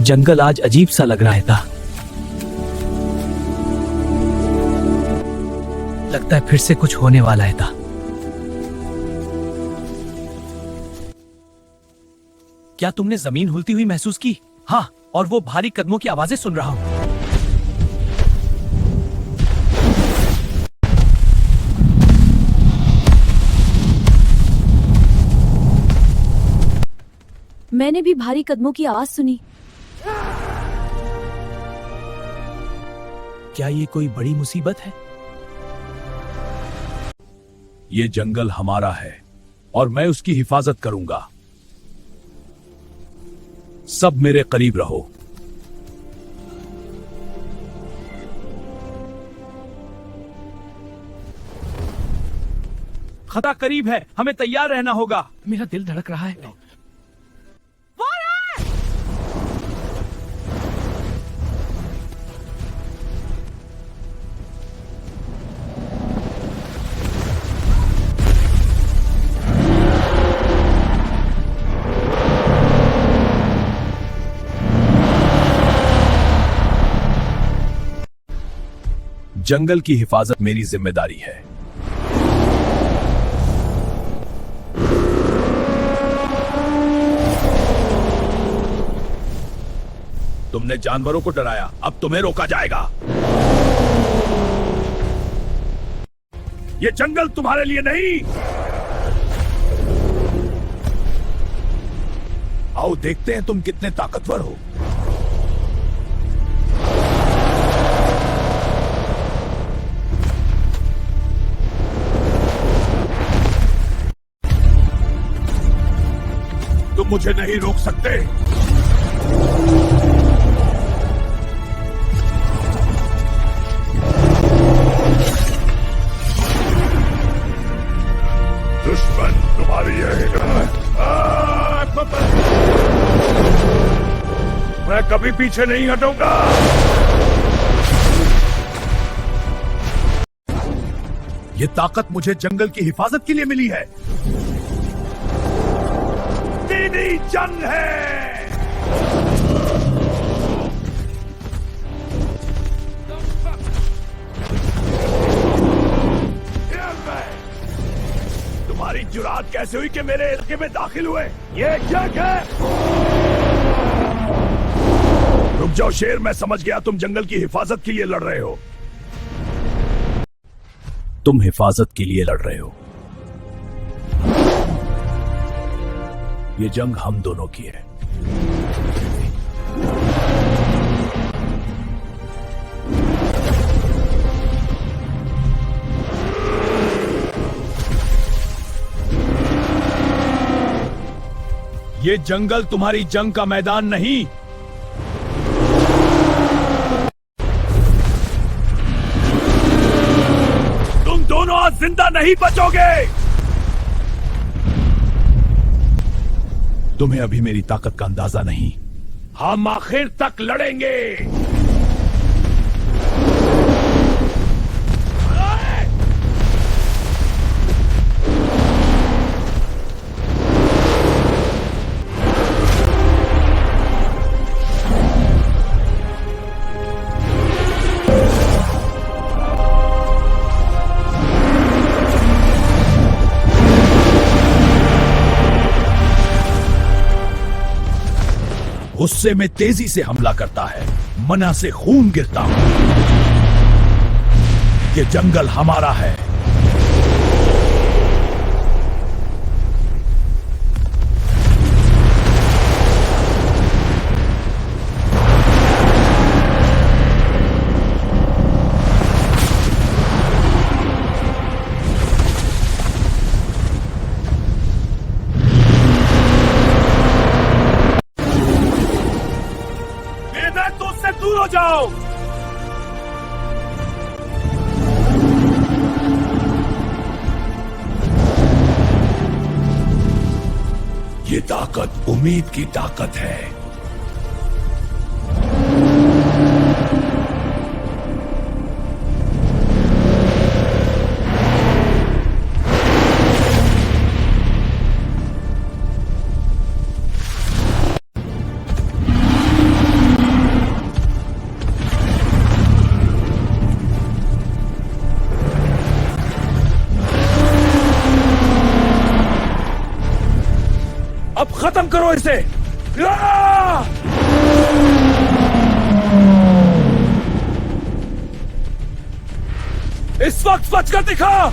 जंगल आज अजीब सा लग रहा था। लगता है फिर से कुछ होने वाला है था। क्या तुमने जमीन हिलती हुई महसूस की? हाँ, और वो भारी कदमों की आवाजें सुन रहा हूं। मैंने भी भारी कदमों की आवाज सुनी। क्या ये कोई बड़ी मुसीबत है? ये जंगल हमारा है और मैं उसकी हिफाजत करूंगा। सब मेरे करीब रहो। खतरा करीब है, हमें तैयार रहना होगा। मेरा दिल धड़क रहा है। जंगल की हिफाजत मेरी जिम्मेदारी है। तुमने जानवरों को डराया, अब तुम्हें रोका जाएगा। ये जंगल तुम्हारे लिए नहीं। आओ देखते हैं तुम कितने ताकतवर हो। तुम मुझे नहीं रोक सकते। दुश्मन तुम्हारी मैं कभी पीछे नहीं हटूंगा। ये ताकत मुझे जंगल की हिफाजत के लिए मिली है। दीदी जंग है। तुम्हारी जुरात कैसे हुई कि मेरे इलाके में दाखिल हुए? ये जंग है। रुक जाओ शेर, मैं समझ गया तुम जंगल की हिफाजत के लिए लड़ रहे हो। तुम हिफाजत के लिए लड़ रहे हो। ये जंग हम दोनों की है। ये जंगल तुम्हारी जंग का मैदान नहीं। तुम दोनों आज जिंदा नहीं बचोगे। तुम्हें अभी मेरी ताकत का अंदाजा नहीं। हम आखिर तक लड़ेंगे। गुस्से में तेजी से हमला करता है, मना से खून गिरता हूं। ये जंगल हमारा है। दूर हो जाओ। ये ताकत उम्मीद की ताकत है। खत्म करो इसे। या! इस वक्त बचकर दिखा।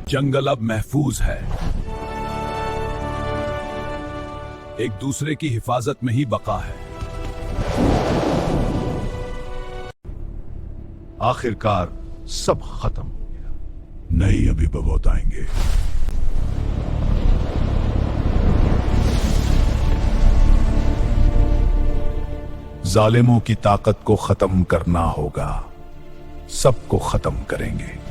जंगल अब महफूज है। एक दूसरे की हिफाजत में ही बका है। आखिरकार सब खत्म हो गया। नहीं, अभी बहुत आएंगे। जालिमों की ताकत को खत्म करना होगा। सबको खत्म करेंगे।